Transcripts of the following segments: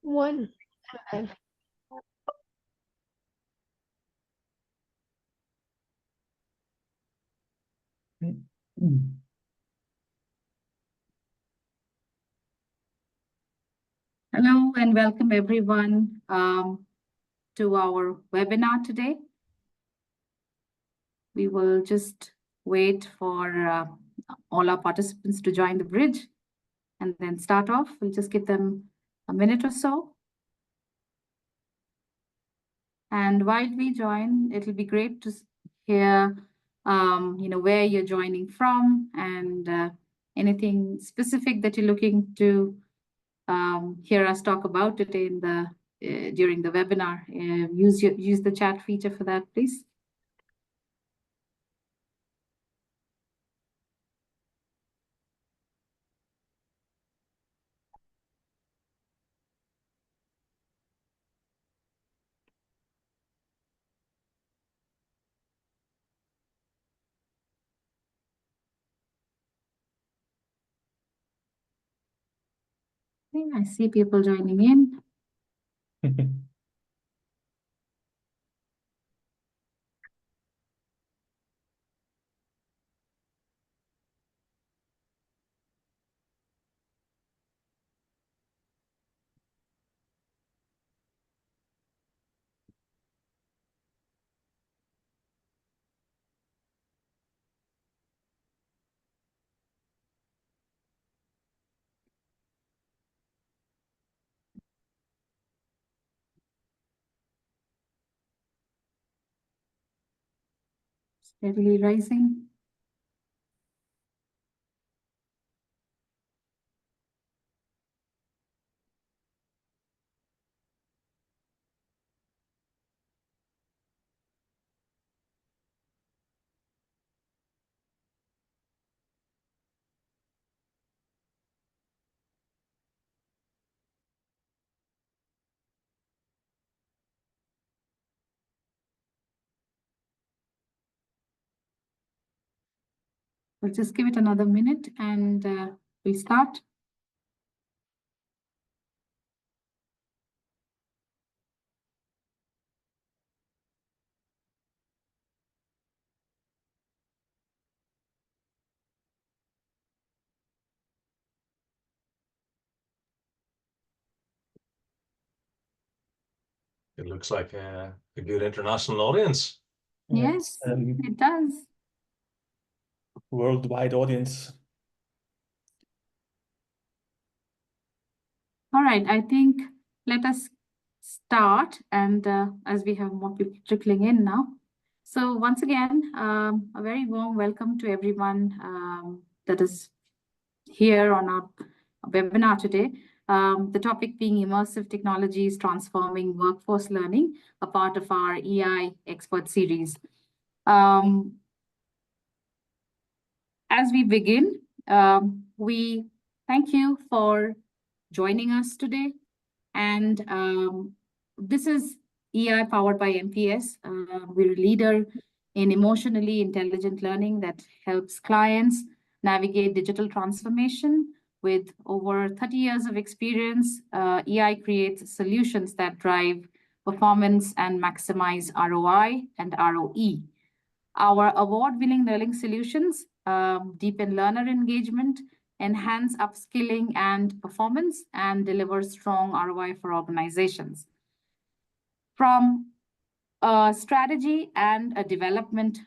One. Hello and welcome everyone to our webinar today. We will just wait for all our participants to join the bridge and then start off. We'll just give them a minute or so. And while we join, it'll be great to hear where you're joining from and anything specific that you're looking to hear us talk about today in the during the webinar. Use the chat feature for that, please. I see people joining in. Steadily rising. We'll just give it another minute and we'll start. It looks like a good international audience. Yes, it does. Worldwide audience. All right, I think let us start, and as we have more people trickling in now. So once again, a very warm welcome to everyone that is here on our webinar today. The topic being immersive technologies transforming workforce learning, a part of our EI expert series. As we begin, we thank you for joining us today. And this is EI powered by MPS. We're a leader in emotionally intelligent learning that helps clients navigate digital transformation. With over 30 years of experience, EI creates solutions that drive performance and maximize ROI and ROE. Our award-winning learning solutions deepen learner engagement, enhance upskilling and performance, and deliver strong ROI for organizations. From a strategy and a development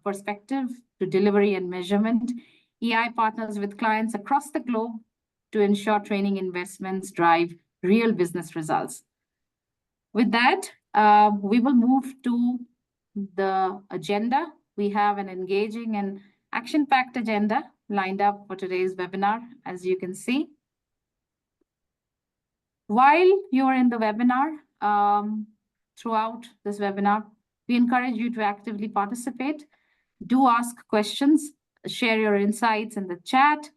perspective to delivery and measurement, EI partners with clients across the globe to ensure training investments drive real business results. With that, we will move to the agenda. We have an engaging and action-packed agenda lined up for today's webinar, as you can see. While you're in the webinar, throughout this webinar, we encourage you to actively participate. Do ask questions, share your insights in the chat,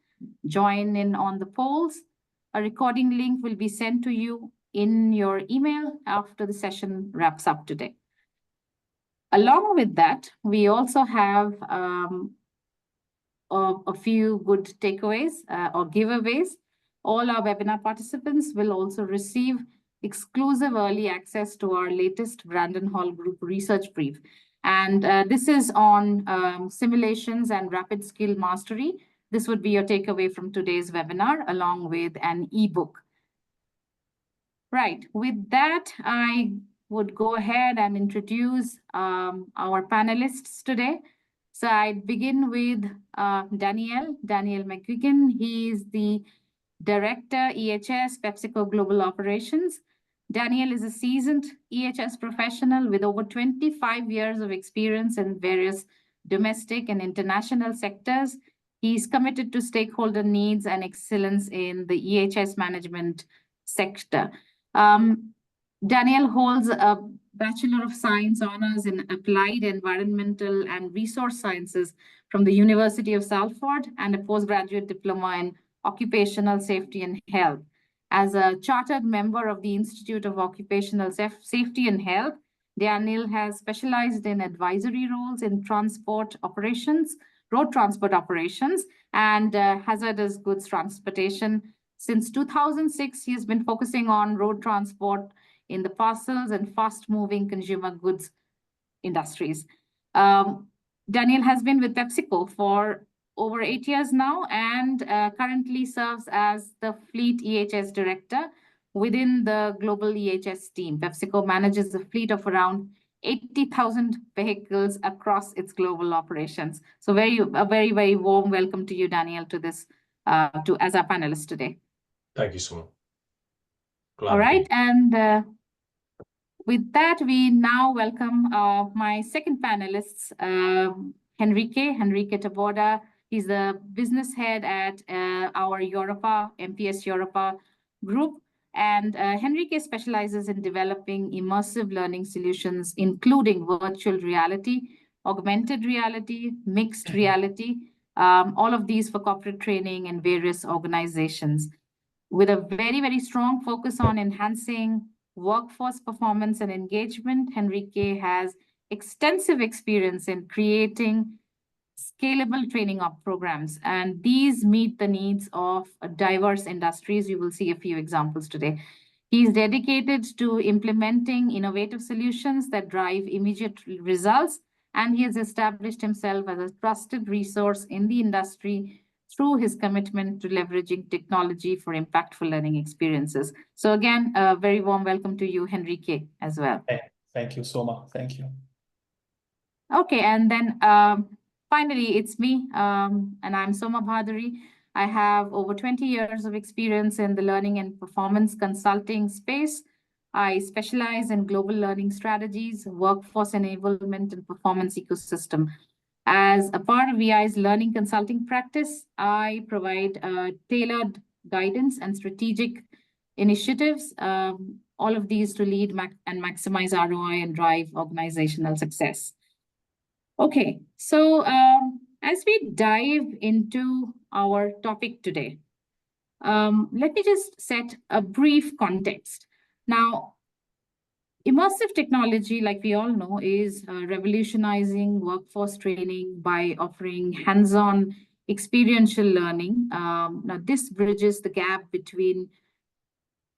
join in on the polls. A recording link will be sent to you in your email after the session wraps up today. Along with that, we also have a few good takeaways or giveaways. all our webinar participants will also receive exclusive early access to our latest Brandon Hall Group research brief. And this is on simulations and rapid skill mastery. This would be your takeaway from today's webinar, along with an ebook. Right, with that, I would go ahead and introduce our panelists today. So I'd begin with Daniel McGuigan. He is the Director, EHS, PepsiCo Global Operations. Daniel is a seasoned EHS professional with over 25 years of experience in various domestic and international sectors. He's committed to stakeholder needs and excellence in the EHS management sector. Daniel holds a Bachelor of Science honors in Applied Environmental and Resource Sciences from the University of Salford and a postgraduate diploma in Occupational Safety and Health. As a chartered member of the Institute of Occupational Safety and Health, Daniel has specialized in advisory roles in transport operations, road transport operations, and hazardous goods transportation. Since 2006, he has been focusing on road transport in the parcels and fast-moving consumer goods industries. Daniel has been with PepsiCo for over 8 years now and currently serves as the Fleet EHS Director within the global EHS team. PepsiCo manages a fleet of around 80,000 vehicles across its global operations. So a very, very warm welcome to you, Daniel, to this, as our panelist today. Thank you so much. All right, and with that, we now welcome my second panelist, Henrique Taboada. He's the business head at our MPS Europa group. And Henrique specializes in developing immersive learning solutions, including virtual reality, augmented reality, mixed reality, all of these for corporate training and various organizations. With a very, very strong focus on enhancing workforce performance and engagement, Henrique has extensive experience in creating scalable training programs, and these meet the needs of diverse industries. You will see a few examples today. He is dedicated to implementing innovative solutions that drive immediate results, and he has established himself as a trusted resource in the industry through his commitment to leveraging technology for impactful learning experiences. So again, a very warm welcome to you, Henrique, as well. Thank you, Soma. Thank you. Okay, and then finally, it's me, and I'm Soma Bhaduri. I have over 20 years of experience in the learning and performance consulting space. I specialize in global learning strategies, workforce enablement, and performance ecosystem. As a part of VI's learning consulting practice, I provide tailored guidance and strategic initiatives, all of these to lead and maximize ROI and drive organizational success. Okay, so as we dive into our topic today, let me just set a brief context. Now, immersive technology, like we all know, is revolutionizing workforce training by offering hands-on experiential learning. Now, this bridges the gap between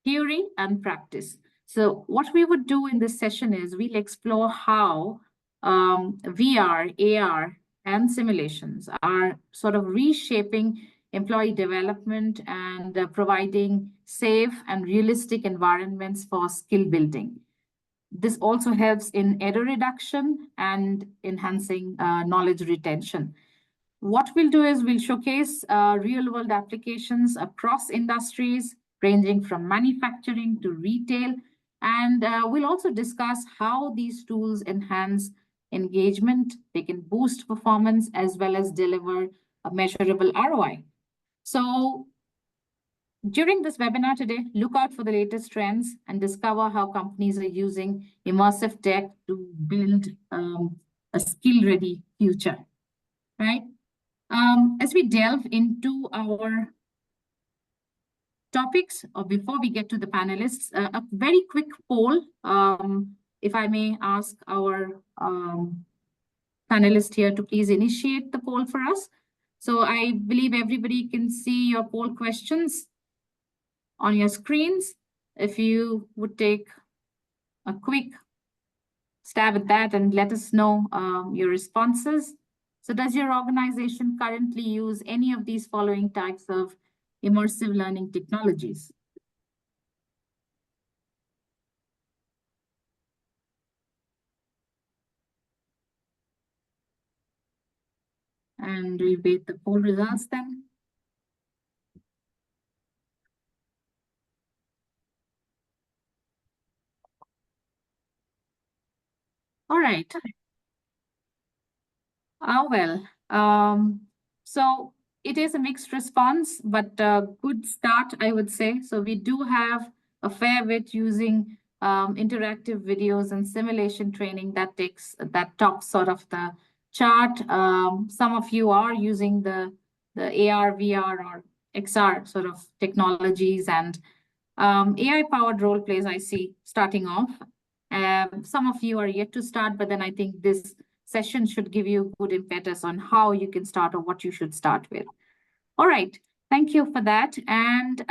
theory and practice. So what we would do in this session is we'll explore how VR, AR, and simulations are sort of reshaping employee development and providing safe and realistic environments for skill building. This also helps in error reduction and enhancing knowledge retention. What we'll do is we'll showcase real-world applications across industries, ranging from manufacturing to retail, and we'll also discuss how these tools enhance engagement, they can boost performance, as well as deliver a measurable ROI. So during this webinar today, look out for the latest trends and discover how companies are using immersive tech to build a skill-ready future, right? As we delve into our topics, or before we get to the panelists, a very quick poll, if I may ask our panelist here to please initiate the poll for us. So I believe everybody can see your poll questions. on your screens. If you would take a quick stab at that and let us know your responses. So does your organization currently use any of these following types of immersive learning technologies? And we wait the poll results then. All right. So it is a mixed response, but a good start, I would say. So we do have a fair bit using interactive videos and simulation training that tops sort of the chart. Some of you are using the AR, VR, or XR sort of technologies, and AI-powered role plays I see starting off. Some of you are yet to start, but then I think this session should give you good impetus on how you can start or what you should start with. All right, thank you for that. And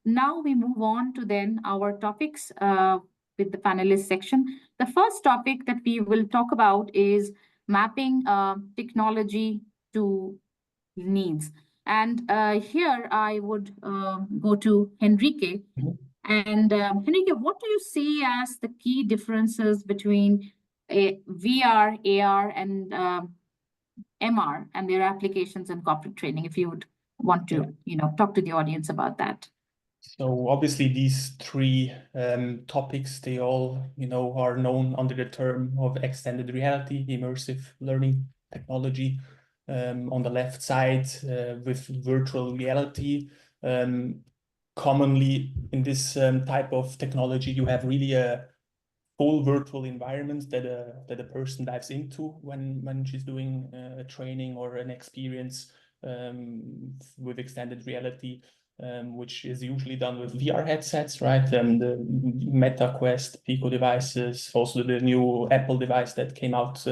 now we move on to then our topics with the panelist section. The first topic that we will talk about is mapping technology to needs. And here I would go to Henrique. And Henrique, what do you see as the key differences between VR, AR, and MR and their applications in corporate training? If you would want to, talk to the audience about that. So obviously these three topics, they all, are known under the term of extended reality, immersive learning technology. On the left side, with virtual reality, commonly in this type of technology, you have really a full virtual environment that a person dives into when she's doing a training or an experience with extended reality, which is usually done with VR headsets, right? The Meta Quest, Pico devices, also the new Apple device that came out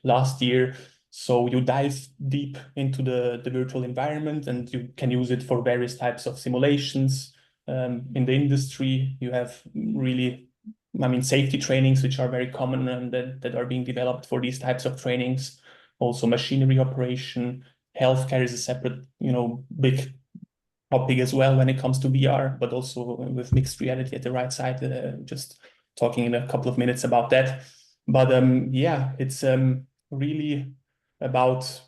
last year. So you dive deep into the virtual environment, and you can use it for various types of simulations. In the industry, you have really, safety trainings, which are very common and that are being developed for these types of trainings. Also machinery operation, healthcare is a separate, big topic as well when it comes to VR, but also with mixed reality at the right side, just talking in a couple of minutes about that. But yeah, it's really about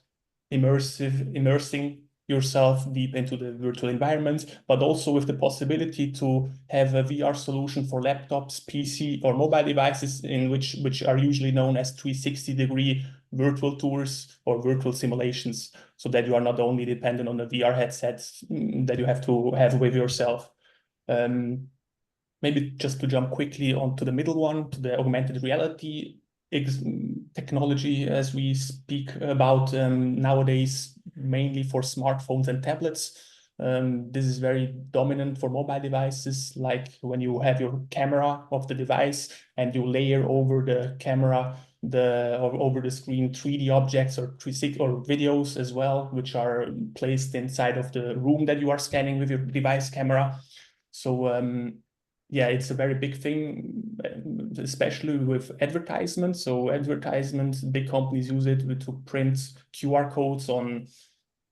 immersing yourself deep into the virtual environment, but also with the possibility to have a VR solution for laptops, PC, or mobile devices, in which are usually known as 360-degree virtual tours or virtual simulations, so that you are not only dependent on the VR headsets that you have to have with yourself. Maybe just to jump quickly onto the middle one, to the augmented reality technology, as we speak about nowadays, mainly for smartphones and tablets. This is very dominant for mobile devices, like when you have your camera of the device and you layer over the camera over the screen 3D objects or videos as well, which are placed inside of the room that you are scanning with your device camera. So yeah, it's a very big thing, especially with advertisements. So advertisements, big companies use it to print QR codes on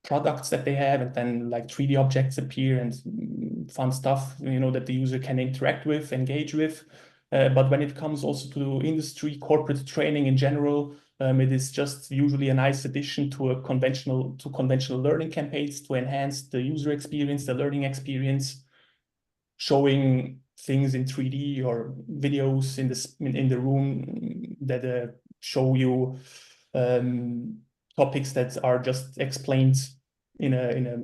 products that they have, and then like 3D objects appear and fun stuff, that the user can interact with, engage with. But when it comes also to industry, corporate training in general, it is just usually a nice addition to conventional learning campaigns to enhance the user experience, the learning experience, showing things in 3D or videos in the room that show you topics that are just explained in a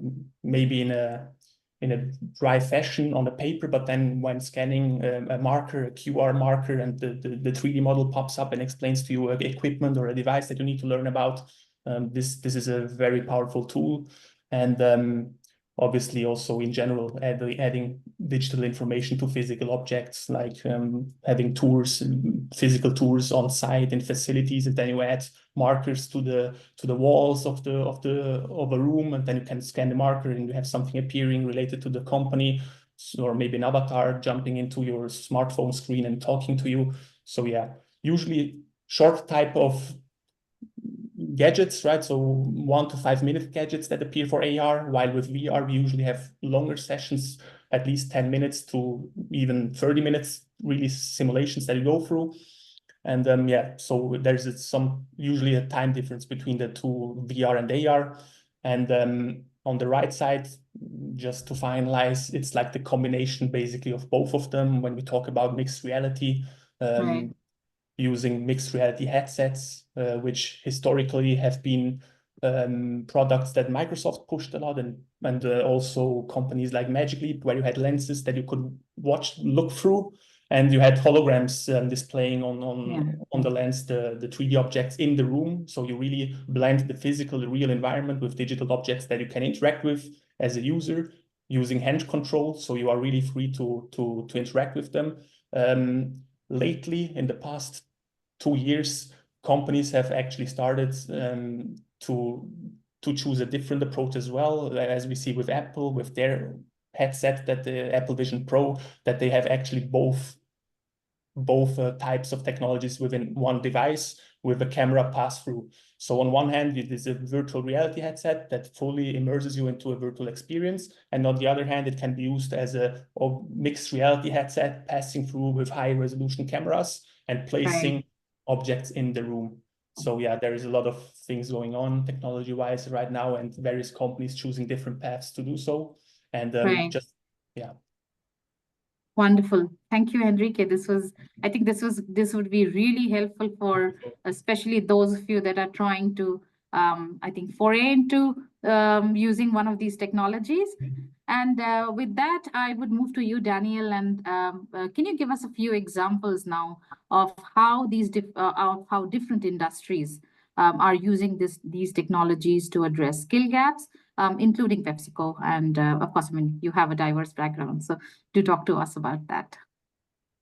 dry fashion on a paper, but then when scanning a QR marker, and the 3D model pops up and explains to you equipment or a device that you need to learn about. This is a very powerful tool, and obviously also in general adding digital information to physical objects, like having physical tours on site in facilities, and then you add markers to the walls of a room, and then you can scan the marker and you have something appearing related to the company. or maybe an avatar jumping into your smartphone screen and talking to you. So yeah, usually short type of gadgets, right? So 1 to 5 minute gadgets that appear for AR, while with VR, we usually have longer sessions, at least 10 minutes to even 30 minutes, really simulations that you go through. And yeah, so there's usually a time difference between the two, VR and AR. And on the right side, just to finalize, it's like the combination basically of both of them when we talk about mixed reality. Right. Using mixed reality headsets, which historically have been products that Microsoft pushed a lot, and also companies like Magic Leap, where you had lenses that you could look through, and you had holograms displaying on the lens the 3D objects in the room. So you really blend the physical, the real environment with digital objects that you can interact with as a user using hand control. So you are really free to interact with them. Lately, in the past 2 years, companies have actually started to choose a different approach as well, as we see with Apple, with their headset, that the Apple Vision Pro, that they have actually both types of technologies within one device with a camera pass-through. So on one hand, it is a virtual reality headset that fully immerses you into a virtual experience. And on the other hand, it can be used as a mixed reality headset passing through with high resolution cameras and placing objects in the room. So yeah, there is a lot of things going on technology-wise right now, and various companies choosing different paths to do so. And yeah. Wonderful. Thank you, Enrique. I think this would be really helpful for especially those of you that are trying to, I think, foray into using one of these technologies. And with that, I would move to you, Daniel. And can you give us a few examples now of how how different industries are using these technologies to address skill gaps, including PepsiCo? And of course, I mean, you have a diverse background, so do talk to us about that.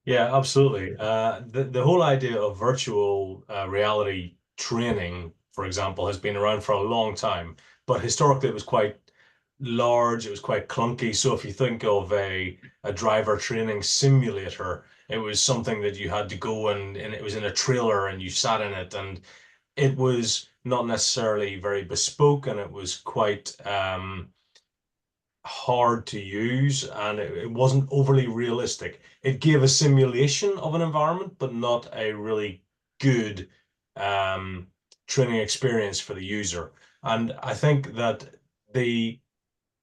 Yeah, absolutely. The whole idea of virtual reality training, for example, has been around for a long time, but historically it was quite large, it was quite clunky. So if you think of a driver training simulator, it was something that you had to go and it was in a trailer and you sat in it, and it was not necessarily very bespoke, and it was quite hard to use, and it wasn't overly realistic. It gave a simulation of an environment, but not a really good training experience for the user. And I think that the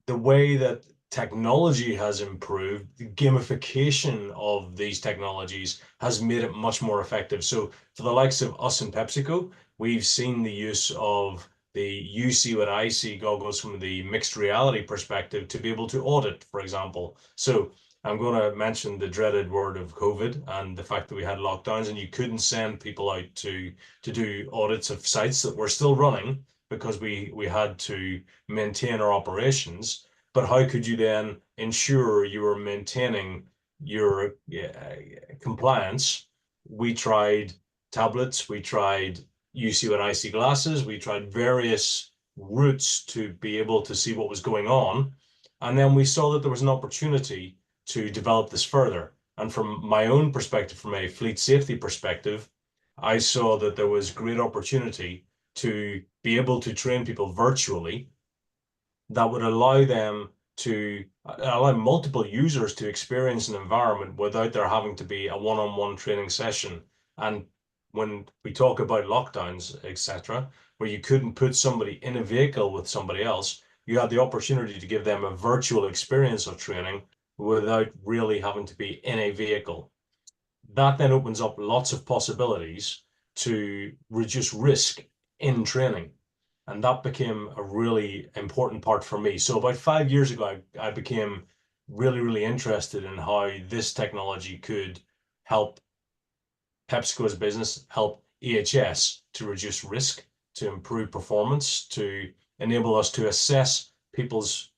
way that technology has improved, the gamification of these technologies has made it much more effective. So for the likes of us and PepsiCo, we've seen the use of the You See What I See goggles from the mixed reality perspective to be able to audit, for example. So I'm going to mention the dreaded word of COVID and the fact that we had lockdowns and you couldn't send people out to do audits of sites that were still running because we had to maintain our operations. But how could you then ensure you were maintaining your compliance? We tried tablets, we tried You See What I See glasses, we tried various routes to be able to see what was going on. And then we saw that there was an opportunity to develop this further. And from my own perspective, from a fleet safety perspective, I saw that there was great opportunity to be able to train people virtually that would allow them to allow multiple users to experience an environment without there having to be a one-on-one training session. And when we talk about lockdowns, etc., where you couldn't put somebody in a vehicle with somebody else, you had the opportunity to give them a virtual experience of training without really having to be in a vehicle. That then opens up lots of possibilities to reduce risk in training. And that became a really important part for me. So about 5 years ago, I became really, really interested in how this technology could help PepsiCo's business, help EHS to reduce risk, to improve performance, to enable us to assess people's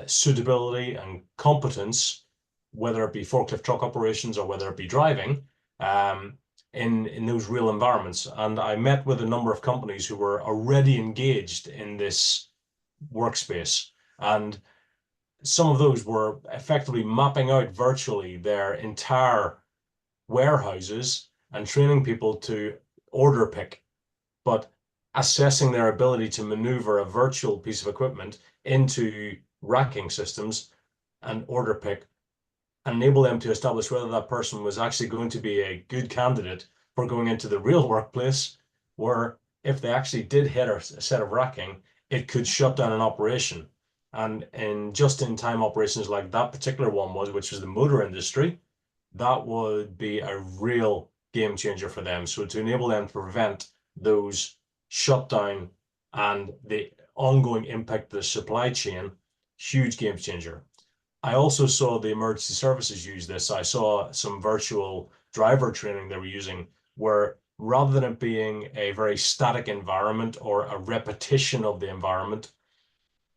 suitability and competence, whether it be forklift truck operations or whether it be driving, in those real environments. And I met with a number of companies who were already engaged in this workspace. And some of those were effectively mapping out virtually their entire warehouses and training people to order pick, but assessing their ability to maneuver a virtual piece of equipment into racking systems and order pick, and enable them to establish whether that person was actually going to be a good candidate for going into the real workplace, where if they actually did hit a set of racking, it could shut down an operation. And in just-in-time operations like that particular one was, which was the motor industry, that would be a real game changer for them. So to enable them to prevent those shutdown and the ongoing impact of the supply chain, huge game changer. I also saw the emergency services use this. I saw some virtual driver training they were using, where rather than it being a very static environment or a repetition of the environment,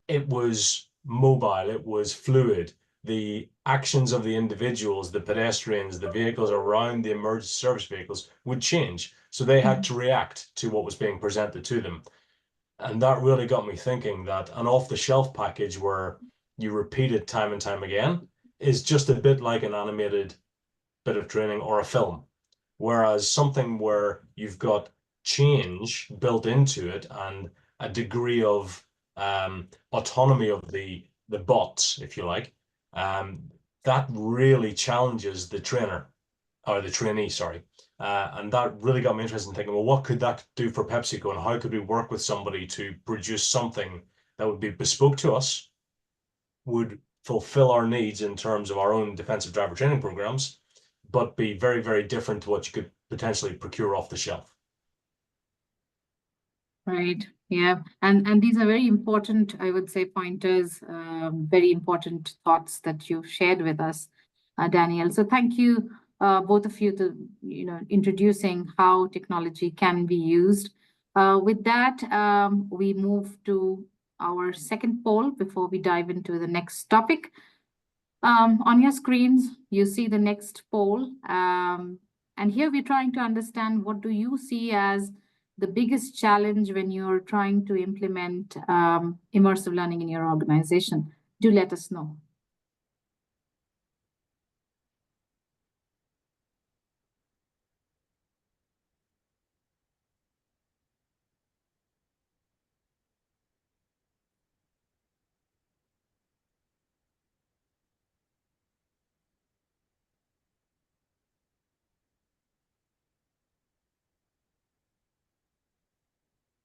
it was mobile, it was fluid. The actions of the individuals, the pedestrians, the vehicles around the emergency service vehicles would change. So they had to react to what was being presented to them. And that really got me thinking that an off-the-shelf package where you repeat it time and time again is just a bit like an animated bit of training or a film. Whereas something where you've got change built into it and a degree of autonomy of the bots, if you like, that really challenges the trainer or the trainee, sorry. And that really got me interested in thinking, well, what could that do for PepsiCo, and how could we work with somebody to produce something that would be bespoke to us, would fulfill our needs in terms of our own defensive driver training programs, but be very, very different to what you could potentially procure off the shelf. Right. Yeah. And these are very important, I would say, pointers, very important thoughts that you've shared with us, Daniel. So thank you, both of you, to introducing how technology can be used. With that, we move to our second poll before we dive into the next topic. On your screens, you see the next poll. And here we're trying to understand, what do you see as the biggest challenge when you're trying to implement immersive learning in your organization? Do let us know.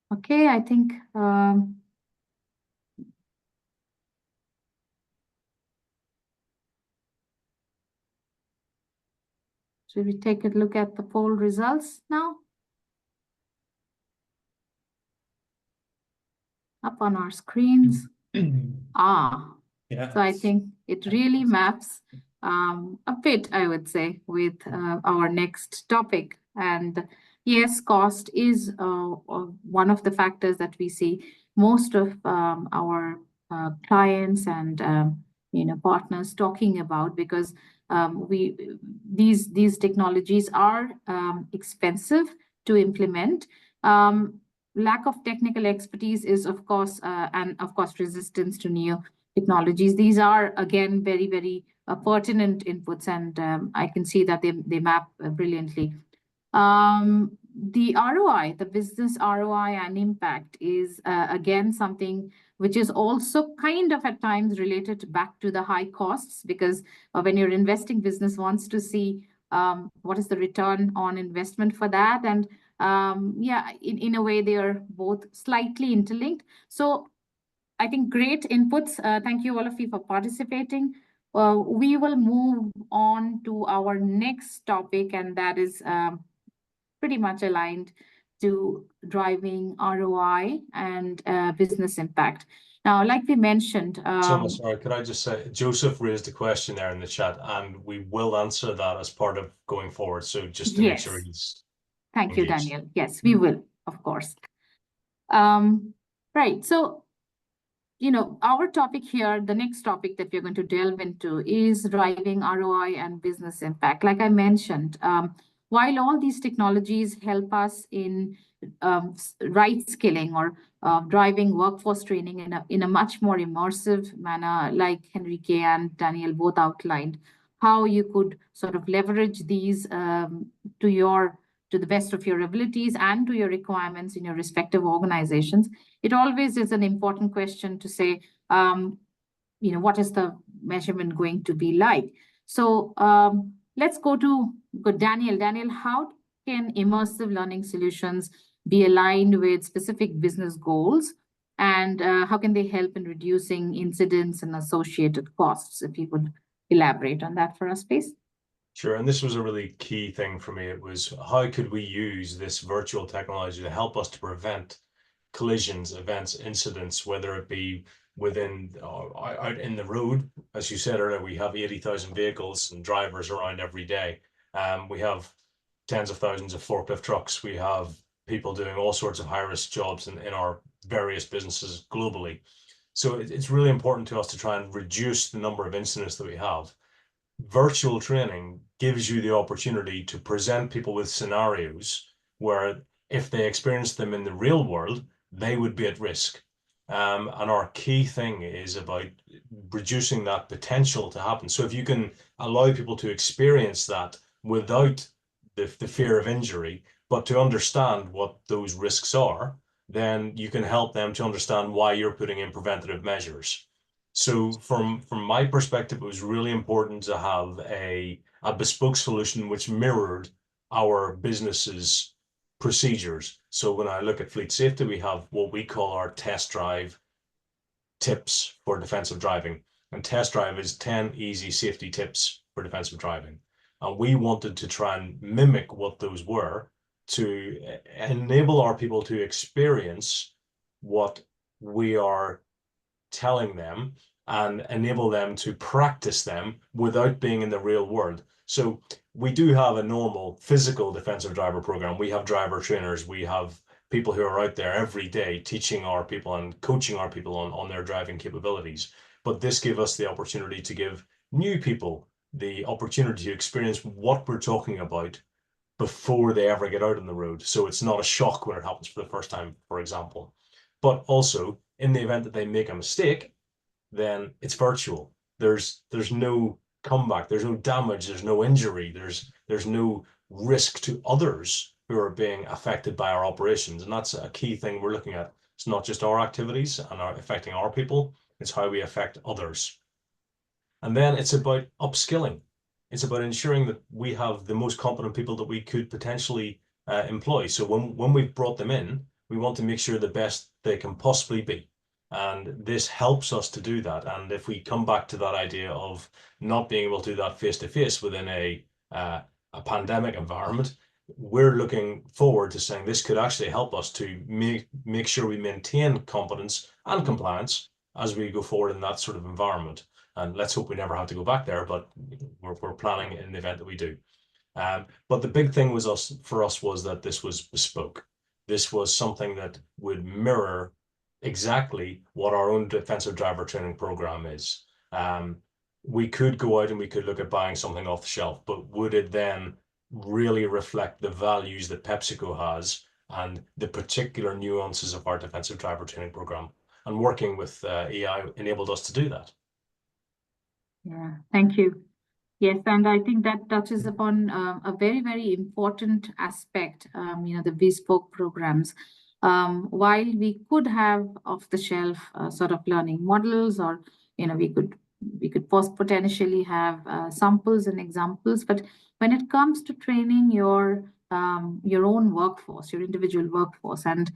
Okay, I think should we take a look at the poll results now? Up on our screens. Yeah. So I think it really maps a bit, I would say, with our next topic. And yes, cost is one of the factors that we see most of our clients and partners talking about, because these technologies are expensive to implement. Lack of technical expertise is, of course, and of course, resistance to new technologies. These are, again, very, very pertinent inputs, and I can see that they map brilliantly. The ROI, the business ROI and impact, is, again, something which is also kind of at times related back to the high costs, because when you're investing, business wants to see what is the return on investment for that. And yeah, in a way, they are both slightly interlinked. So I think great inputs. Thank you, all of you, for participating. We will move on to our next topic, and that is pretty much aligned to driving ROI and business impact. Now, like we mentioned, sorry, could I just say, Joseph raised a question there in the chat, and we will answer that as part of going forward. So just to make sure he's Thank you, Daniel. Yes, we will, of course. Right. So, our topic here, the next topic that we're going to delve into, is driving ROI and business impact. Like I mentioned, while all these technologies help us in right skilling or driving workforce training in a much more immersive manner, like Henrique and Daniel both outlined, how you could sort of leverage these to the best of your abilities and to your requirements in your respective organizations. It always is an important question to say, what is the measurement going to be like? So let's go to Daniel. Daniel, how can immersive learning solutions be aligned with specific business goals? And how can they help in reducing incidents and associated costs? If you could elaborate on that for us, please. Sure, and this was a really key thing for me. It was, how could we use this virtual technology to help us to prevent collisions, events, incidents, whether it be within out in the road. As you said earlier, we have 80,000 vehicles and drivers around every day. We have tens of thousands of forklift trucks. We have people doing all sorts of high-risk jobs in our various businesses globally. So it's really important to us to try and reduce the number of incidents that we have. Virtual training gives you the opportunity to present people with scenarios where if they experience them in the real world, they would be at risk. And our key thing is about reducing that potential to happen. So if you can allow people to experience that without the fear of injury, but to understand what those risks are, then you can help them to understand why you're putting in preventative measures. So from my perspective, it was really important to have a bespoke solution which mirrored our business's procedures. So when I look at fleet safety, we have what we call our test drive tips for defensive driving. And test drive is 10 easy safety tips for defensive driving. And we wanted to try and mimic what those were to enable our people to experience what we are telling them and enable them to practice them without being in the real world. So we do have a normal physical defensive driver program. We have driver trainers. We have people who are out there every day teaching our people and coaching our people on their driving capabilities. But this gave us the opportunity to give new people the opportunity to experience what we're talking about before they ever get out on the road. So it's not a shock when it happens for the first time, for example. But also, in the event that they make a mistake, then it's virtual. There's no comeback, there's no damage, there's no injury, there's no risk to others who are being affected by our operations. And that's a key thing we're looking at. It's not just our activities and affecting our people, it's how we affect others. And then it's about upskilling. It's about ensuring that we have the most competent people that we could potentially employ. So when we've brought them in, we want to make sure the best they can possibly be. And this helps us to do that. And if we come back to that idea of not being able to do that face-to-face within a pandemic environment, we're looking forward to saying this could actually help us to make sure we maintain competence and compliance as we go forward in that sort of environment. And let's hope we never have to go back there, but we're planning in the event that we do. But the big thing for us was that this was bespoke. This was something that would mirror exactly what our own defensive driver training program is. We could go out and we could look at buying something off the shelf, but would it then really reflect the values that PepsiCo has and the particular nuances of our defensive driver training program? And working with EI enabled us to do that. Yeah, thank you. Yes, and I think that touches upon a very, very important aspect, the bespoke programs. While we could have off-the-shelf sort of learning models, or we could potentially have samples and examples, but when it comes to training your own workforce, your individual workforce, and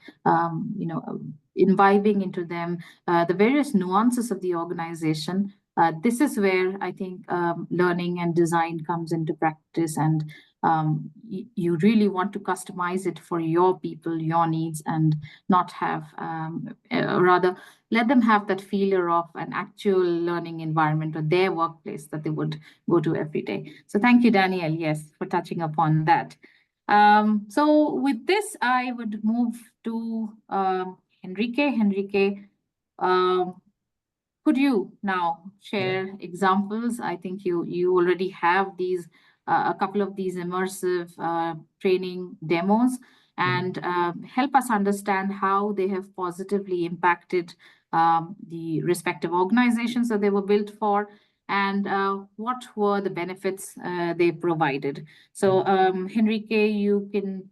imbibing into them the various nuances of the organization, this is where I think learning and design comes into practice, and you really want to customize it for your people, your needs, and not have, rather let them have that feeler of an actual learning environment or their workplace that they would go to every day. So thank you, Daniel, yes, for touching upon that. So with this, I would move to Henrique. Henrique, could you now share examples? I think you already have these a couple of these immersive training demos, and help us understand how they have positively impacted the respective organizations that they were built for, and what were the benefits they provided. So Henrique, you can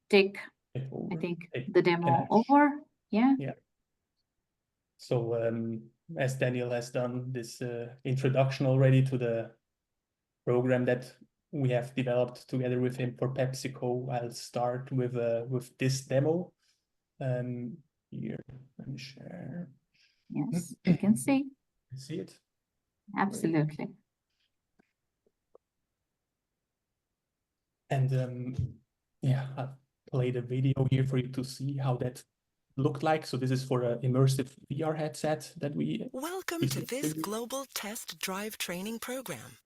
take, I think, the demo over. Yeah. Yeah. So as Daniel has done this introduction already to the program that we have developed together with him for PepsiCo, I'll start with this demo. Here, let me share. Yes, you can see. See it? Absolutely. And yeah, I'll play the video here for you to see how that looked like. So this is for an immersive VR headset that we... Welcome to this global test drive training program.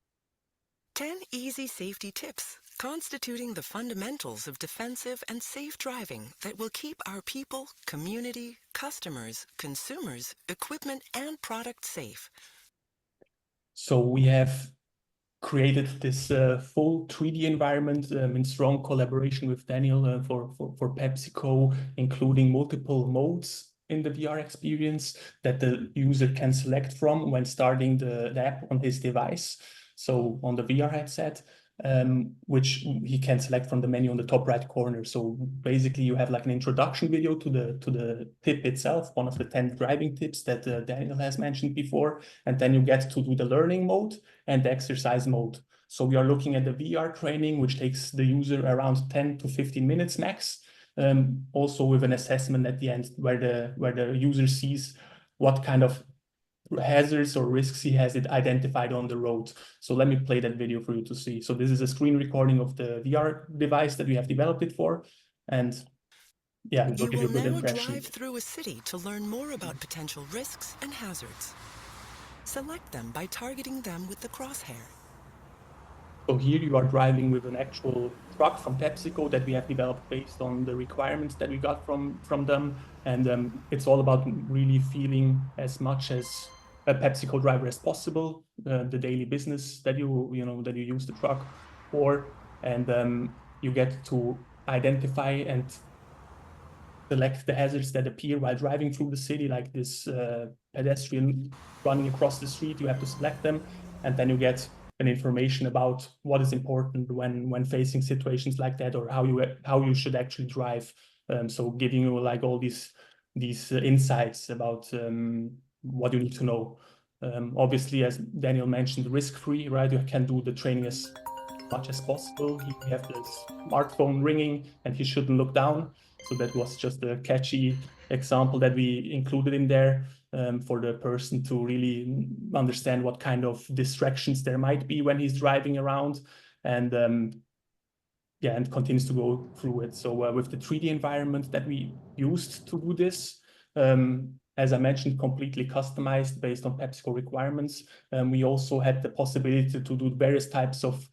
10 easy safety tips constituting the fundamentals of defensive and safe driving that will keep our people, community, customers, consumers, equipment, and products safe. So we have created this full 3D environment in strong collaboration with Daniel for PepsiCo, including multiple modes in the VR experience that the user can select from when starting the app on his device. So on the VR headset, which he can select from the menu on the top right corner. So basically you have like an introduction video to the tip itself, one of the 10 driving tips that Daniel has mentioned before. And then you get to do the learning mode and the exercise mode. So we are looking at the VR training, which takes the user around 10 to 15 minutes max. Also with an assessment at the end where the user sees what kind of hazards or risks he has it identified on the road. So let me play that video for you to see. So this is a screen recording of the VR device that we have developed it for. And yeah, You will now drive through a city to learn more about potential risks and hazards. Select them by targeting them with the crosshair. So here you are driving with an actual truck from PepsiCo that we have developed based on the requirements that we got from them. And it's all about really feeling as much as a PepsiCo driver as possible, the daily business that you use the truck for. And you get to identify and select the hazards that appear while driving through the city, like this pedestrian running across the street. You have to select them, and then you get an information about what is important when facing situations like that, or how you should actually drive. So giving you like all these insights about what you need to know. Obviously, as Daniel mentioned, risk-free, right? You can do the training as much as possible. You have the smartphone ringing and he shouldn't look down. So that was just a catchy example that we included in there for the person to really understand what kind of distractions there might be when he's driving around. And yeah, and continues to go through it. So with the 3D environment that we used to do this, as I mentioned, completely customized based on PepsiCo requirements. We also had the possibility to do various types of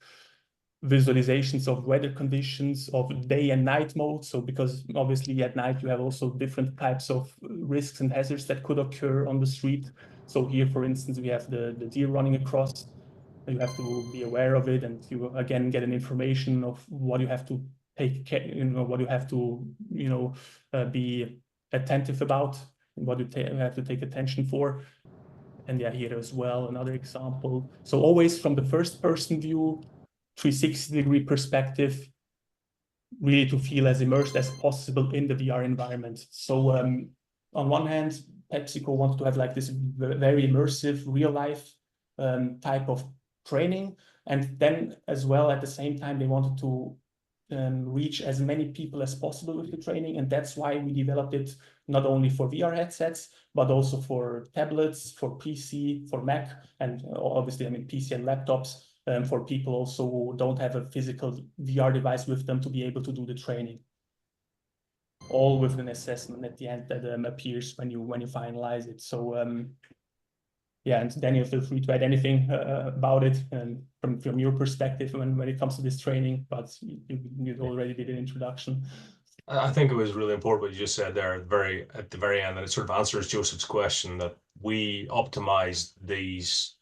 visualizations of weather conditions, of day and night mode. So because obviously at night you have also different types of risks and hazards that could occur on the street. So here, for instance, we have the deer running across. You have to be aware of it, and you again get an information of what you have to take care, what you have to, be attentive about, and what you have to take attention for. And yeah, here as well, another example. So always from the first person view, 360-degree perspective, really to feel as immersed as possible in the VR environment. So on one hand, PepsiCo wanted to have like this very immersive, real life type of training. And then as well, at the same time, they wanted to reach as many people as possible with the training. And that's why we developed it not only for VR headsets, but also for tablets, for PC, for Mac, and obviously, PC and laptops, for people also who don't have a physical VR device with them to be able to do the training. All with an assessment at the end that appears when you finalize it. So yeah, and Daniel, feel free to add anything about it from your perspective when it comes to this training, but you already did an introduction. I think it was really important what you just said there at the very end, and it sort of answers Joseph's question that we optimized this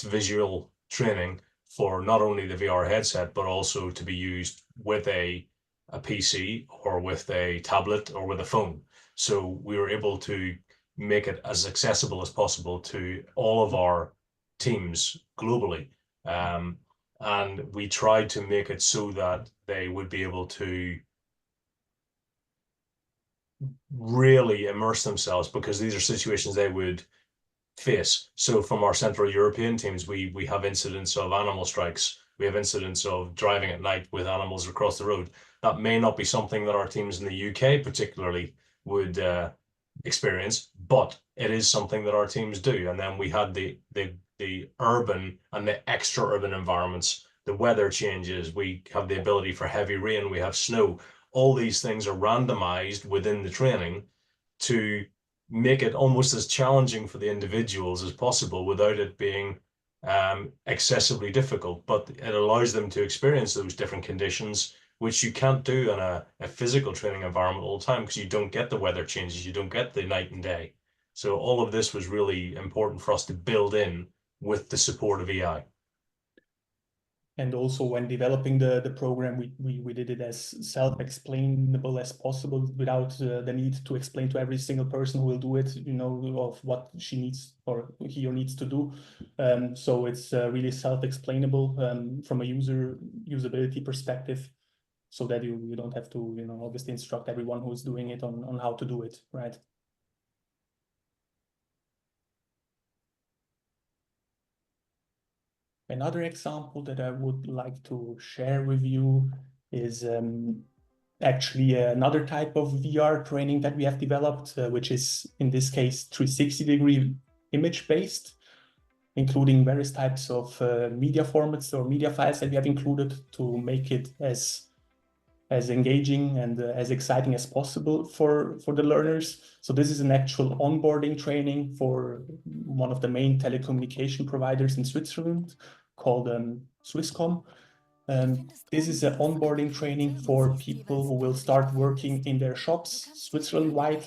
visual training for not only the VR headset, but also to be used with a a PC or with a tablet or with a phone. So we were able to make it as accessible as possible to all of our teams globally. And we tried to make it so that they would be able to really immerse themselves, because these are situations they would face. So from our Central European teams, we have incidents of animal strikes. We have incidents of driving at night with animals across the road. That may not be something that our teams in the UK particularly would experience, but it is something that our teams do. And then we had the urban and the extra urban environments. The weather changes. We have the ability for heavy rain. We have snow. All these things are randomized within the training to make it almost as challenging for the individuals as possible without it being excessively difficult. But it allows them to experience those different conditions, which you can't do in a physical training environment all the time, because you don't get the weather changes, you don't get the night and day. So all of this was really important for us to build in with the support of AI. And also when developing the program, we did it as self-explainable as possible, without the need to explain to every single person who will do it, you know, of what she needs or he or needs to do. So it's really self-explainable from a usability perspective, so that you don't have to, you know, obviously instruct everyone who's doing it on how to do it, right? Another example that I would like to share with you is actually another type of VR training that we have developed, which is in this case 360-degree image-based, including various types of media formats or media files that we have included to make it as engaging and as exciting as possible for the learners. So this is an actual onboarding training for one of the main telecommunication providers in Switzerland, called Swisscom. This is an onboarding training for people who will start working in their shops Switzerland-wide,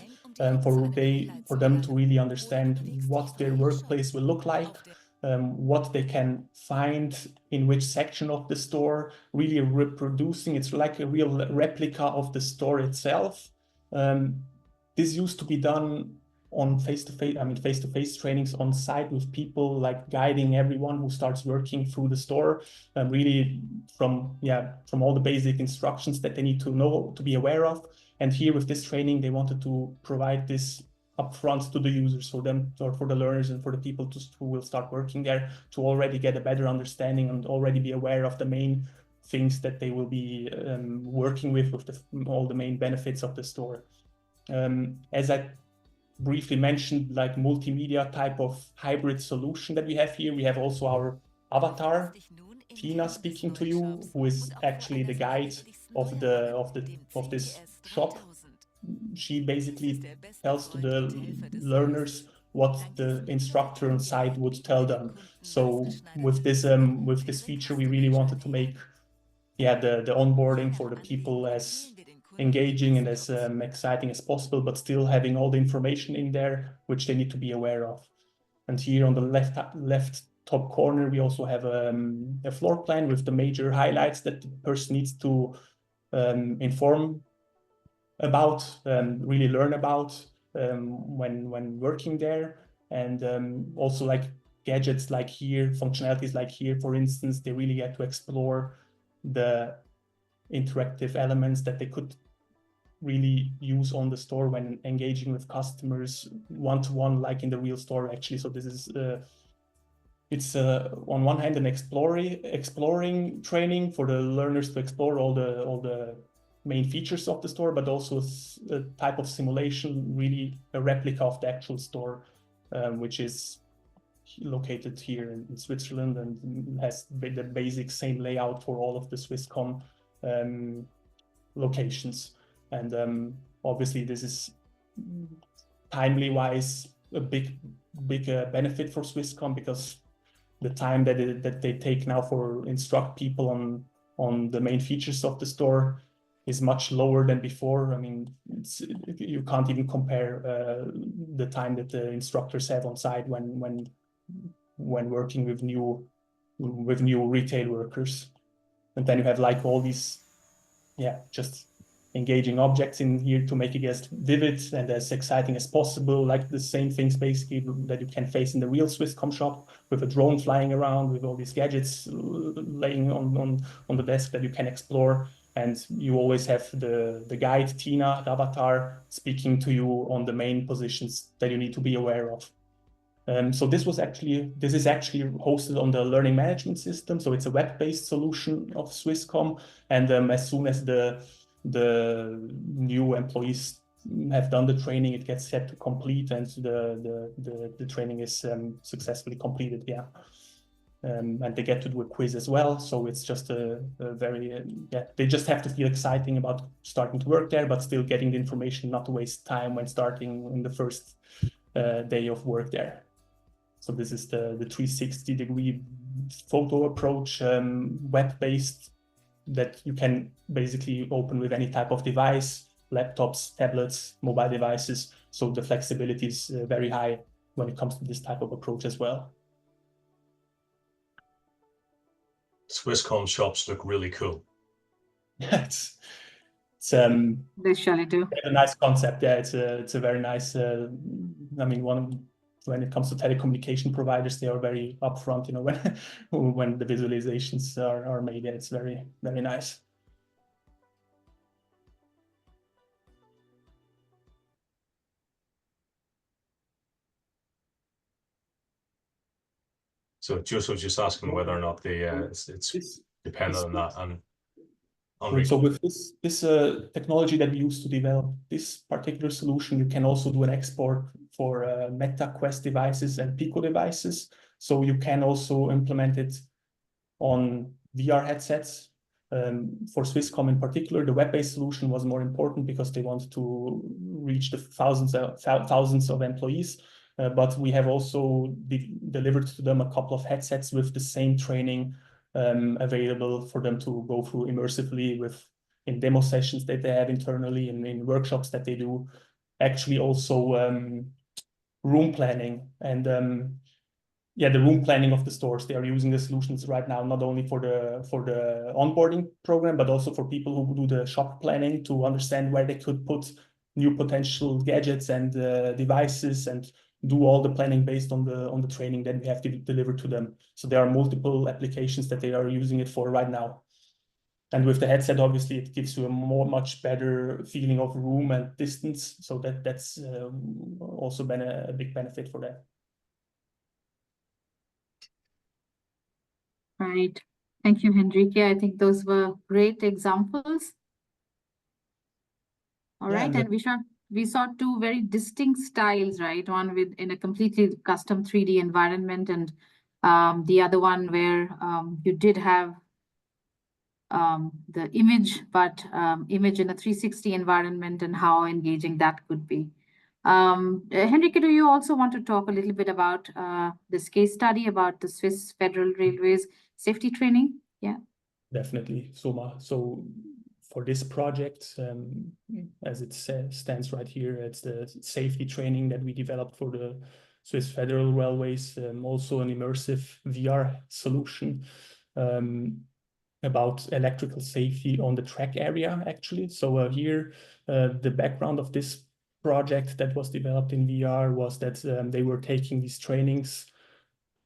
for them to really understand what their workplace will look like, what they can find in which section of the store, really reproducing. It's like a real replica of the store itself. This used to be done on face-to-face trainings on site, with people like guiding everyone who starts working through the store, really from all the basic instructions that they need to know, to be aware of. And here with this training, they wanted to provide this upfront to the users, for them, or for the learners and for the people who will start working there, to already get a better understanding and already be aware of the main things that they will be working with all the main benefits of the store. As I briefly mentioned, like multimedia type of hybrid solution that we have here, we have also our avatar, Tina, speaking to you, who is actually the guide of this shop. She basically tells to the learners what the instructor on site would tell them. So with this feature, we really wanted to make the onboarding for the people as engaging and as exciting as possible, but still having all the information in there which they need to be aware of. And here on the left top corner, we also have a floor plan with the major highlights that the person needs to inform about, really learn about when working there. And also like gadgets like here, functionalities like here, for instance, they really get to explore the interactive elements that they could really use on the store when engaging with customers one-to-one, like in the real store, actually. So this is it's on one hand an exploring training for the learners to explore all the main features of the store, but also a type of simulation, really a replica of the actual store, which is located here in Switzerland and has the basic same layout for all of the Swisscom locations. And obviously this is timely wise a big benefit for Swisscom, because the time that they take now for instruct people on the main features of the store is much lower than before. I mean, you can't even compare the time that the instructors have on site when working with new retail workers. And then you have like all these just engaging objects in here to make it as vivid and as exciting as possible, like the same things basically that you can face in the real Swisscom shop, with a drone flying around, with all these gadgets laying on the desk that you can explore. And you always have the guide, Tina, the avatar, speaking to you on the main positions that you need to be aware of. So this is actually hosted on the learning management system. So it's a web-based solution of Swisscom. And as soon as the new employees have done the training, it gets set to complete, and the training is successfully completed. Yeah. And they get to do a quiz as well. So it's just a very, they just have to feel exciting about starting to work there, but still getting the information, not to waste time when starting in the first day of work there. So this is the 360-degree photo approach, web-based, that you can basically open with any type of device, laptops, tablets, mobile devices. So the flexibility is very high when it comes to this type of approach as well. Swisscom shops look really cool. it's They surely do. a nice concept. Yeah, it's a very nice. I mean, when it comes to telecommunication providers, they are very upfront. You know, when the visualizations are made, it's very, very nice. So Joseph was just asking whether or not it's dependent on that. And so with this technology that we use to develop this particular solution, you can also do an export for Meta Quest devices and Pico devices. So you can also implement it on VR headsets. For Swisscom in particular, the web-based solution was more important because they wanted to reach the thousands of employees. But we have also delivered to them a couple of headsets with the same training available for them to go through immersively in demo sessions that they have internally and in workshops that they do. Actually, also room planning and the room planning of the stores. They are using the solutions right now, not only for the onboarding program, but also for people who do the shop planning to understand where they could put new potential gadgets and devices, and do all the planning based on the training that we have to deliver to them. So there are multiple applications that they are using it for right now. And with the headset, obviously, it gives you a much better feeling of room and distance. So that's also been a big benefit for that. Right. Thank you, Henrique. I think those were great examples. All right, and we saw two very distinct styles, right? One in a completely custom 3D environment, and the other one where you did have the image, but image in a 360 environment, and how engaging that could be. Henrique, do you also want to talk a little bit about this case study about the Swiss Federal Railways safety training? Yeah. Definitely, Soma. So for this project, as it stands right here, it's the safety training that we developed for the Swiss Federal Railways, also an immersive VR solution about electrical safety on the track area, actually. So here, the background of this project that was developed in VR was that they were taking these trainings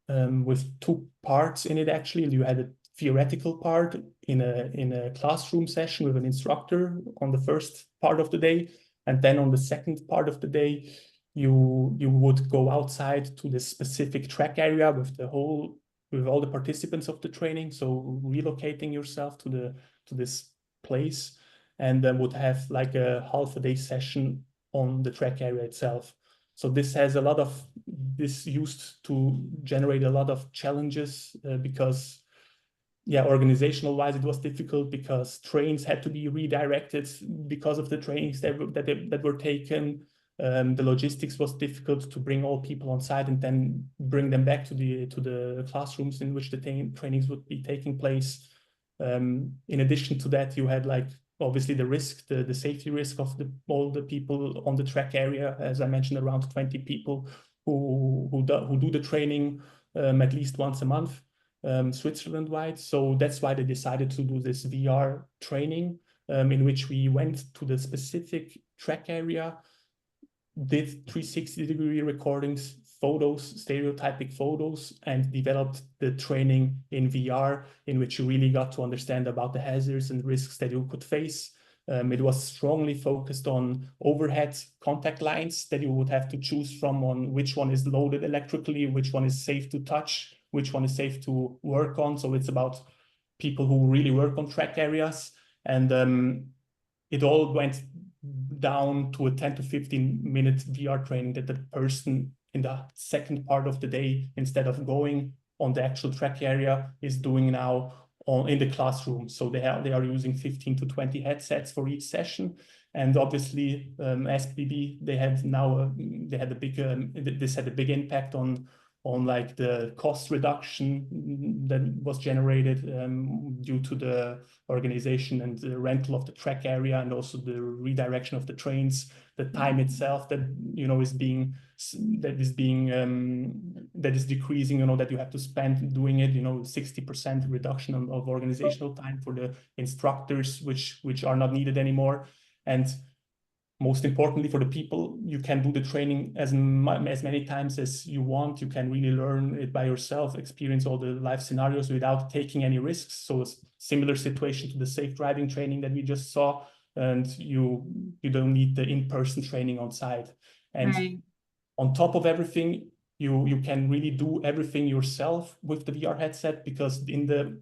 with two parts in it, actually. You had a theoretical part in a classroom session with an instructor on the first part of the day, and then on the second part of the day you would go outside to the specific track area with all the participants of the training, so relocating yourself to this place, and then would have like a half-a-day session on the track area itself. So this used to generate a lot of challenges because, organizational wise, it was difficult because trains had to be redirected because of the trainings that were taken. The logistics was difficult to bring all people on site and then bring them back to the classrooms in which the trainings would be taking place. In addition to that, you had obviously the safety risk of all the people on the track area. As I mentioned, around 20 people who do the training at least once a month, Switzerland-wide. So that's why they decided to do this VR training in which we went to the specific track area, did 360-degree recordings, photos, stereotypic photos, and developed the training in VR, in which you really got to understand about the hazards and risks that you could face. It was strongly focused on overhead contact lines that you would have to choose from, on which one is loaded electrically, which one is safe to touch, which one is safe to work on. So it's about people who really work on track areas. And it all went down to a 10 to 15 minute VR training that the person in the second part of the day, instead of going on the actual track area, is doing now in the classroom. So they are using 15 to 20 headsets for each session. And obviously, SBB, this had a big impact on like the cost reduction that was generated due to the organization and the rental of the track area, and also the redirection of the trains, the time itself that is decreasing, that you have to spend doing it, 60% reduction of organizational time for the instructors, which are not needed anymore. And most importantly, for the people, you can do the training as many times as you want. You can really learn it by yourself, experience all the life scenarios without taking any risks. So it's a similar situation to the safe driving training that we just saw, and you don't need the in-person training on site. And on top of everything, you can really do everything yourself with the VR headset, because in the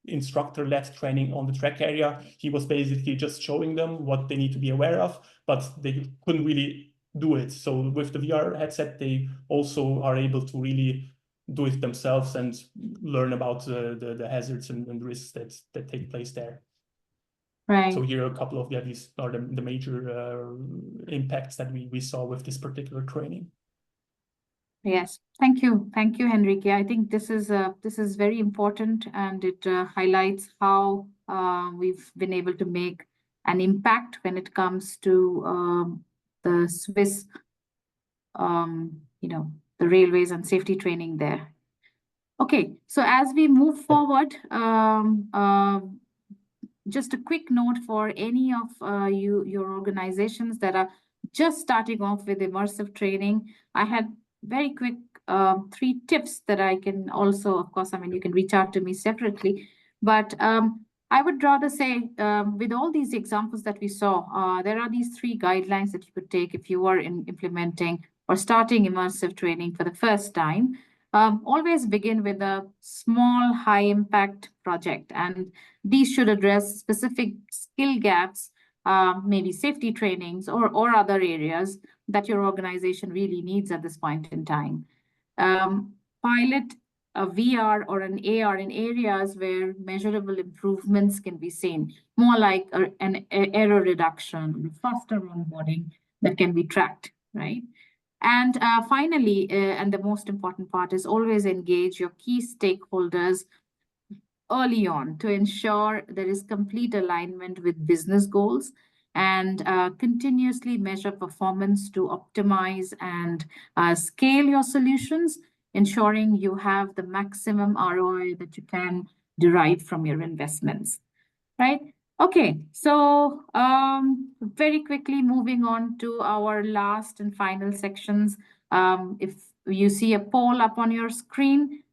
instructor-led training on the track area, he was basically just showing them what they need to be aware of, but they couldn't really do it. So with the VR headset, they also are able to really do it themselves and learn about the hazards and risks that take place there. Right. So here are a couple of these are the major impacts that we saw with this particular training. Yes, thank you, Henrique. I think this is very important, and it highlights how we've been able to make an impact when it comes to the Swiss, the railways and safety training there. Okay, so as we move forward, just a quick note for any of your organizations that are just starting off with immersive training. I had very quick 3 tips that I can also, of course, you can reach out to me separately, but I would rather say with all these examples that we saw, there are these 3 guidelines that you could take if you are implementing or starting immersive training for the first time. Always begin with a small, high impact project, and these should address specific skill gaps, maybe safety trainings or other areas that your organization really needs at this point in time. Pilot a VR or an AR in areas where measurable improvements can be seen, more like an error reduction, faster onboarding that can be tracked, right? And finally, and the most important part is always engage your key stakeholders early on to ensure there is complete alignment with business goals, and continuously measure performance to optimize and scale your solutions, ensuring you have the maximum ROI that you can derive from your investments, right? Okay, so very quickly moving on to our last and final sections. If you see a poll up on your screen,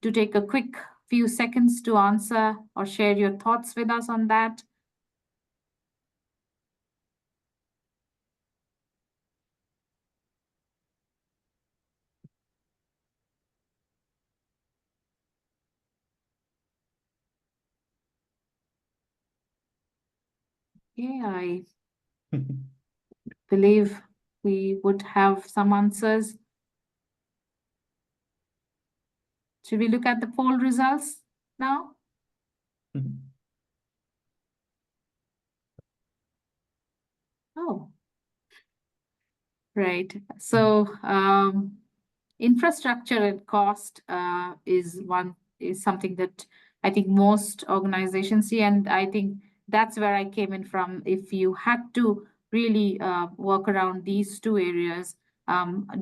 to take a quick few seconds to answer or share your thoughts with us on that. Yeah, I believe we would have some answers. Should we look at the poll results now? Oh, right. So infrastructure and cost is something that I think most organizations see, and I think that's where I came in from. If you had to really work around these 2 areas,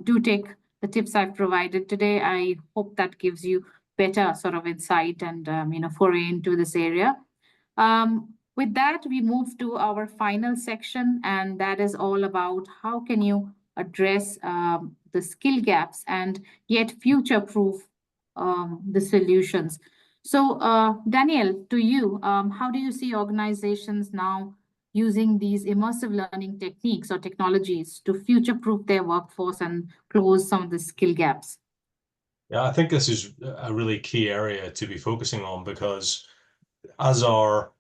do take the tips I've provided today. I hope that gives you better sort of insight and foray into this area. With that, we move to our final section, and that is all about how can you address the skill gaps and yet future-proof the solutions. So, Daniel, to you, how do you see organizations now using these immersive learning techniques or technologies to future-proof their workforce and close some of the skill gaps? Yeah, I think this is a really key area to be focusing on, because as our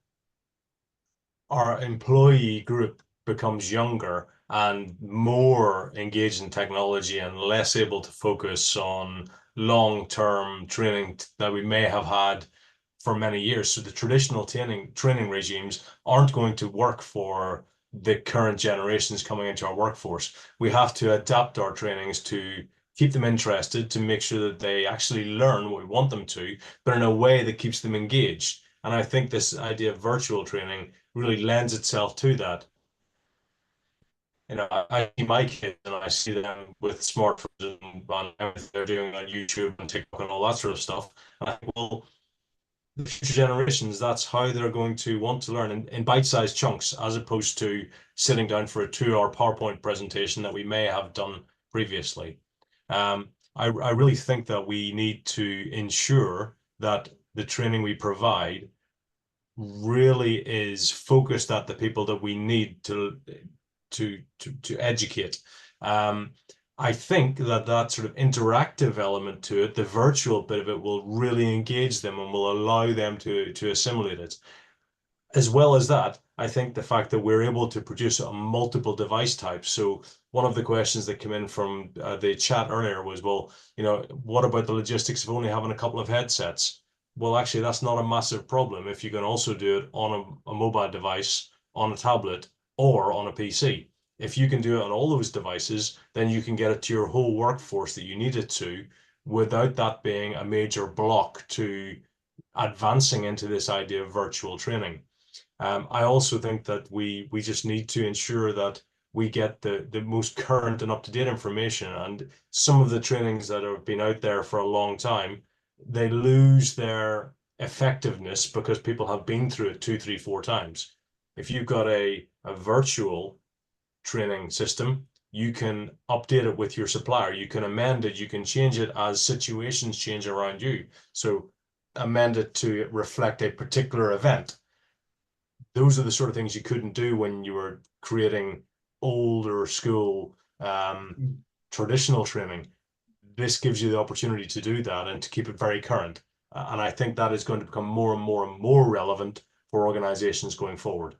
employee group becomes younger and more engaged in technology and less able to focus on long-term training that we may have had for many years. So the traditional training regimes aren't going to work for the current generations coming into our workforce. We have to adapt our trainings to keep them interested, to make sure that they actually learn what we want them to, but in a way that keeps them engaged. And I think this idea of virtual training really lends itself to that. You know, I see my kids and I see them with smartphones and everything they're doing on YouTube and TikTok and all that sort of stuff. And I think, well, the future generations, that's how they're going to want to learn in bite-sized chunks, as opposed to sitting down for a 2-hour PowerPoint presentation that we may have done previously. I really think that we need to ensure that the training we provide really is focused at the people that we need to educate. I think that sort of interactive element to it, the virtual bit of it, will really engage them and will allow them to assimilate it. As well as that, I think the fact that we're able to produce a multiple device types. So one of the questions that came in from the chat earlier was, well, you know, what about the logistics of only having a couple of headsets? Well, actually, that's not a massive problem if you can also do it on a mobile device, on a tablet, or on a PC. If you can do it on all those devices, then you can get it to your whole workforce that you need it to, without that being a major block to advancing into this idea of virtual training. I also think that we just need to ensure that we get the most current and up-to-date information. And some of the trainings that have been out there for a long time, they lose their effectiveness because people have been through it 2, 3, 4 times. If you've got a virtual training system, you can update it with your supplier, you can amend it, you can change it as situations change around you. So amend it to reflect a particular event. Those are the sort of things you couldn't do when you were creating older school traditional training. This gives you the opportunity to do that and to keep it very current. And I think that is going to become more and more and more relevant for organizations going forward.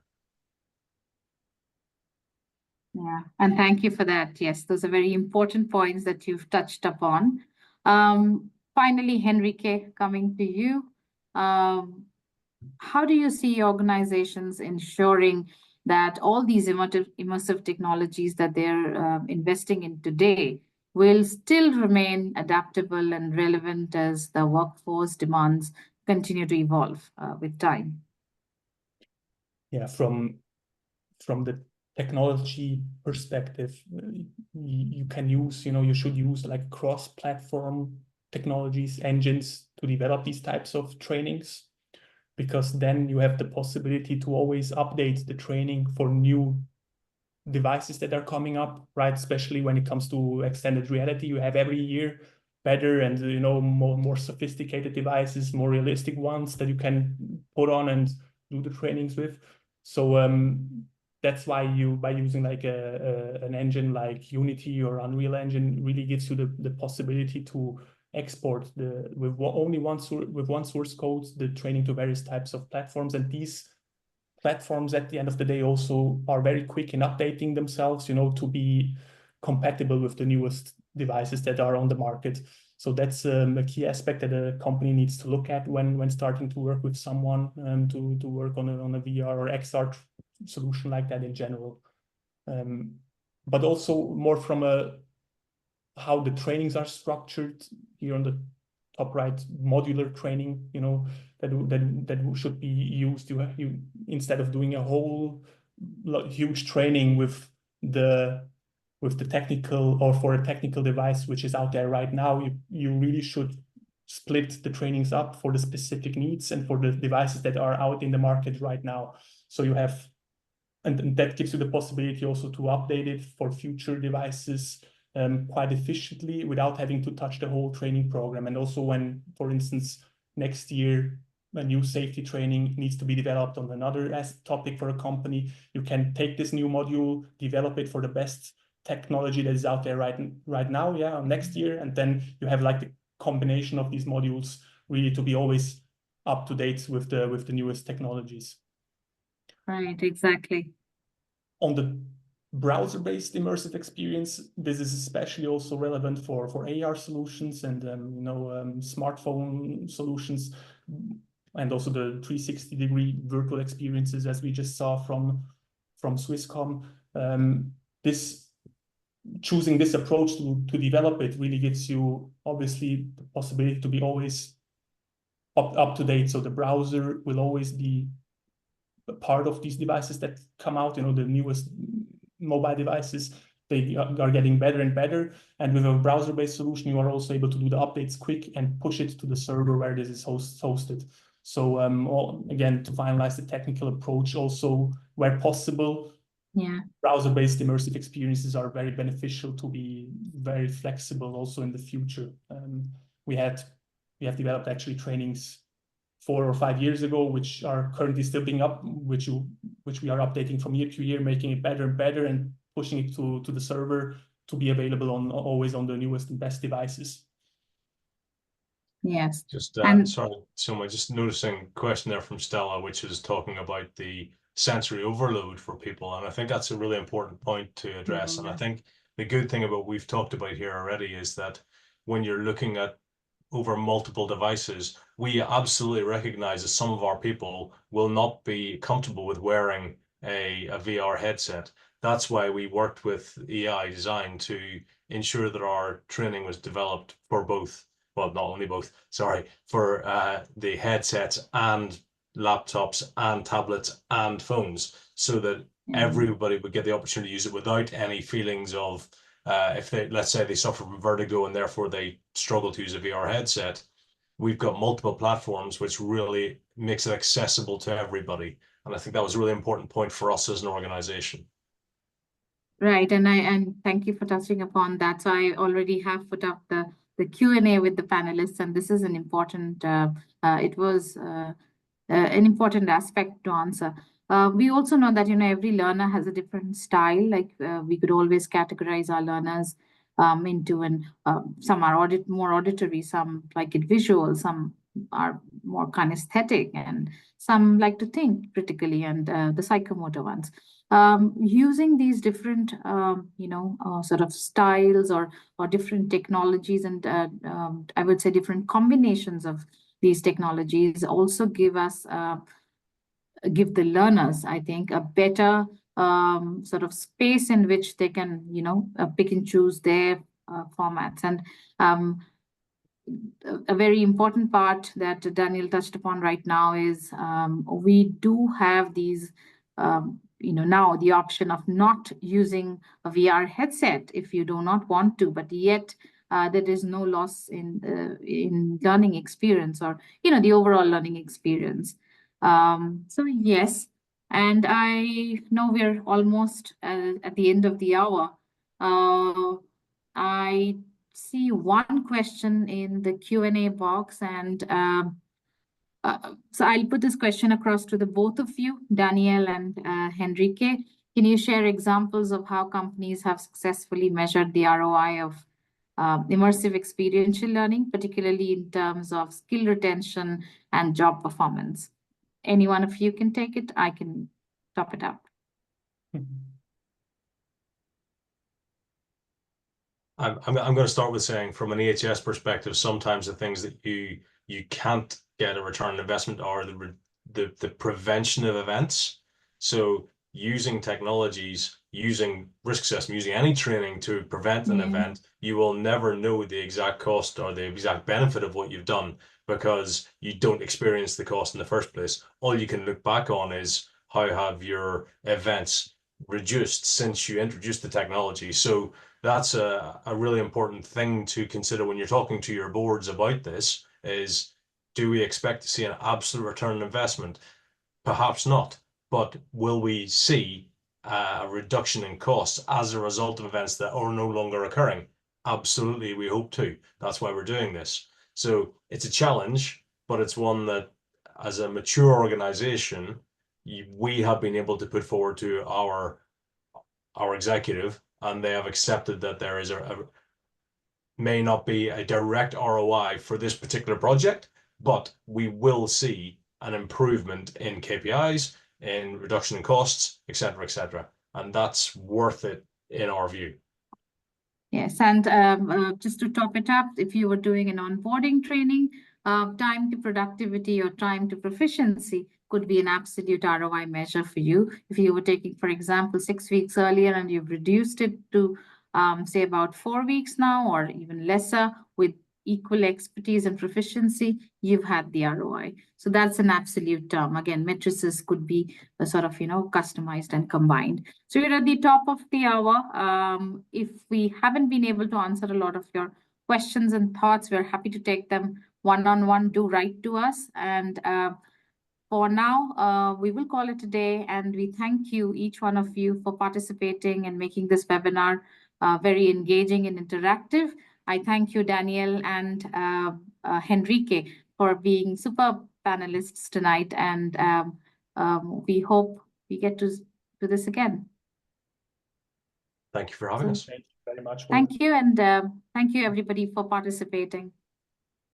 Yeah, and thank you for that. Yes, those are very important points that you've touched upon. Finally, Henrique, coming to you. How do you see organizations ensuring that all these immersive technologies that they're investing in today will still remain adaptable and relevant as the workforce demands continue to evolve with time? Yeah, from the technology perspective, you can use, you should use like cross-platform technologies, engines to develop these types of trainings, because then you have the possibility to always update the training for new devices that are coming up, right? Especially when it comes to extended reality, you have every year better and more sophisticated devices, more realistic ones that you can put on and do the trainings with. So that's why by using like an engine like Unity or Unreal Engine really gives you the possibility to export with one source code the training to various types of platforms. And these platforms at the end of the day also are very quick in updating themselves, to be compatible with the newest devices that are on the market. So that's a key aspect that a company needs to look at when starting to work with someone to work on a VR or XR solution like that in general. But also more from how the trainings are structured here on the top right, modular training, that should be used. You instead of doing a whole huge training with the technical or for a technical device which is out there right now, you really should split the trainings up for the specific needs and for the devices that are out in the market right now. So you have, and that gives you the possibility also to update it for future devices quite efficiently without having to touch the whole training program. And also when, for instance, next year, a new safety training needs to be developed on another topic for a company, you can take this new module, develop it for the best technology that is out there right now, yeah, next year, and then you have like the combination of these modules really to be always up to date with the newest technologies. Right, exactly. On the browser-based immersive experience, this is especially also relevant for AR solutions and smartphone solutions, and also the 360-degree virtual experiences, as we just saw from Swisscom. Choosing this approach to develop it really gives you obviously the possibility to be always up to date. So the browser will always be a part of these devices that come out. The newest mobile devices, they are getting better and better. And with a browser-based solution, you are also able to do the updates quick and push it to the server where this is hosted. So again, to finalize the technical approach, also where possible, browser-based immersive experiences are very beneficial to be very flexible also in the future. We have developed actually trainings 4 or 5 years ago, which are currently still being up, which we are updating from year to year, making it better and better and pushing it to the server to be available always on the newest and best devices. Yes. Just sorry, so just noticing a question there from Stella, which is talking about the sensory overload for people, and I think that's a really important point to address. And I think the good thing about what we've talked about here already is that when you're looking at over multiple devices, we absolutely recognize that some of our people will not be comfortable with wearing a VR headset. That's why we worked with EI Design to ensure that our training was developed for both, well, not only both, sorry, for the headsets and laptops and tablets and phones, so that everybody would get the opportunity to use it without any feelings of if they, let's say they suffer from vertigo and therefore they struggle to use a VR headset. We've got multiple platforms, which really makes it accessible to everybody. And I think that was a really important point for us as an organization. Right, and thank you for touching upon that. So I already have put up the Q&A with the panelists, and this is an important, it was an important aspect to answer. We also know that, every learner has a different style. Like we could always categorize our learners into, some are more auditory, some like it visual, some are more kinesthetic, and some like to think critically, and the psychomotor ones. Using these different, sort of styles or different technologies, and I would say different combinations of these technologies also give the learners, I think, a better sort of space in which they can, pick and choose their formats. And a very important part that Daniel touched upon right now is we do have these, now the option of not using a VR headset if you do not want to, but yet there is no loss in learning experience, or the overall learning experience. So yes, and I know we're almost at the end of the hour. I see one question in the Q&A box, and so I'll put this question across to the both of you, Daniel and Henrique. Can you share examples of how companies have successfully measured the ROI of immersive experiential learning, particularly in terms of skill retention and job performance? Any one of you can take it. I can top it up. I'm going to start with saying, from an EHS perspective, sometimes the things that you can't get a return on investment are the prevention of events. So using technologies, using risk assessment, using any training to prevent an event, you will never know the exact cost or the exact benefit of what you've done, because you don't experience the cost in the first place. All you can look back on is how have your events reduced since you introduced the technology. So that's a really important thing to consider when you're talking to your boards about this, is, do we expect to see an absolute return on investment? Perhaps not, but will we see a reduction in costs as a result of events that are no longer occurring? Absolutely, we hope to. That's why we're doing this. So it's a challenge, but it's one that, as a mature organization, we have been able to put forward to our executive, and they have accepted that there is may not be a direct ROI for this particular project, but we will see an improvement in KPIs, in reduction in costs, etc., etc. And that's worth it in our view. Yes, and just to top it up, if you were doing an onboarding training, time to productivity or time to proficiency could be an absolute ROI measure for you. If you were taking, for example, 6 weeks earlier and you've reduced it to say about 4 weeks now, or even lesser, with equal expertise and proficiency, you've had the ROI. So that's an absolute term. Again, matrices could be sort of, customized and combined. So we're at the top of the hour. If we haven't been able to answer a lot of your questions and thoughts, we're happy to take them one-on-one. Do write to us. And for now, we will call it a day. And we thank you, each one of you, for participating and making this webinar very engaging and interactive. I thank you, Daniel and Henrique, for being super panelists tonight. And we hope we get to do this again. Thank you for having us. Thank you very much. Thank you. And thank you, everybody, for participating.